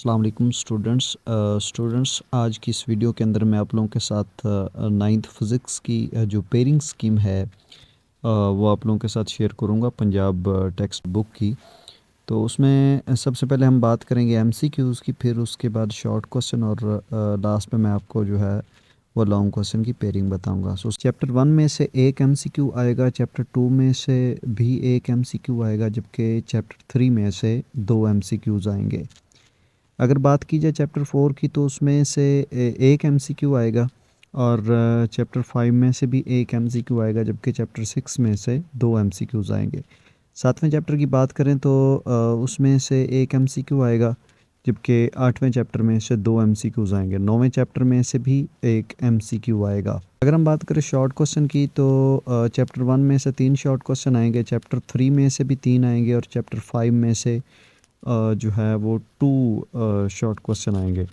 अस्सलाम वालेकुम स्टूडेंट्स आज की इस वीडियो के अंदर मैं आप लोगों के साथ नाइन्थ फिज़िक्स की जो पेयरिंग स्कीम है वो आप लोगों के साथ शेयर करूंगा पंजाब टेक्स्ट बुक की। तो उसमें सबसे पहले हम बात करेंगे एमसीक्यूज़ की, फिर उसके बाद शॉर्ट क्वेश्चन और लास्ट में मैं आपको जो है वो लॉन्ग क्वेश्चन की पेयरिंग बताऊंगा। सो चैप्टर 1 में से एक एमसीक्यू आएगा, चैप्टर 2 में से भी एक एमसीक्यू आएगा, जबकि चैप्टर 3 में से 2 एमसीक्यूज़ आएंगे। अगर बात की जाए चैप्टर 4 की तो उसमें से एक एमसीक्यू आएगा और चैप्टर 5 में से भी एक एमसीक्यू आएगा, जबकि चैप्टर 6 में से 2 एमसीक्यूज़ आएंगे। 7वें चैप्टर की बात करें तो उसमें से एक एमसीक्यू आएगा, जबकि 8वें चैप्टर में से 2 एमसीक्यूज़ आएंगे। 9वें चैप्टर में से भी एक एमसीक्यू आएगा। अगर हम बात करें शॉर्ट क्वेश्चन की तो चैप्टर 1 में से 3 शॉर्ट क्वेश्चन आएंगे, चैप्टर 3 में से भी 3 आएंगे और चैप्टर 5 में से जो है वो 2 शॉर्ट क्वेश्चन आएंगे।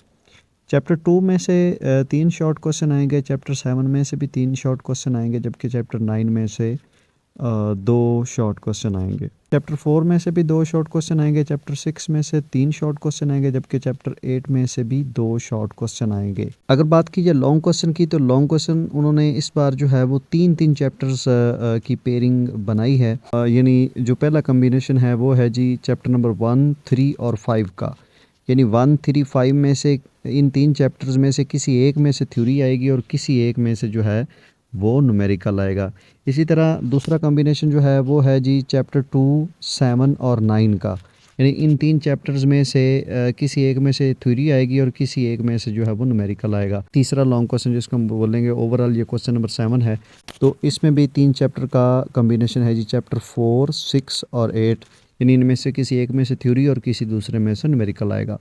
चैप्टर 2 में से 3 शॉर्ट क्वेश्चन आएंगे, चैप्टर 7 में से भी 3 शॉर्ट क्वेश्चन आएंगे, जबकि चैप्टर 9 में से 2 शॉर्ट क्वेश्चन आएंगे। चैप्टर 4 में से भी 2 शॉर्ट क्वेश्चन आएंगे, चैप्टर 6 में से 3 शॉर्ट क्वेश्चन आएंगे, जबकि चैप्टर 8 में से भी 2 शॉर्ट क्वेश्चन आएंगे। अगर बात की जाए लॉन्ग क्वेश्चन की तो लॉन्ग क्वेश्चन उन्होंने इस बार जो है वो 3-3 चैप्टर्स की पेयरिंग बनाई है। यानी जो पहला कम्बिनेशन है वो है जी चैप्टर नंबर 1, 3 और 5 का। यानी 1, 3, 5 में से इन 3 चैप्टर्स में से किसी एक में से थ्योरी आएगी और किसी एक में से जो है वो न्यूमेरिकल आएगा। इसी तरह दूसरा कॉम्बिनेशन जो है वो है जी चैप्टर 2, 7 और 9 का। यानी इन 3 चैप्टर्स में से किसी एक में से थ्योरी आएगी और किसी एक में से जो है वो न्यूमेरिकल आएगा। तीसरा लॉन्ग क्वेश्चन जिसको हम बोलेंगे ओवरऑल, ये क्वेश्चन नंबर 7 है। तो इसमें भी 3 चैप्टर का कॉम्बिनेशन है जी चैप्टर 4, 6 और 8। यानी इनमें से किसी एक में से थ्योरी और किसी दूसरे में से न्यूमेरिकल आएगा।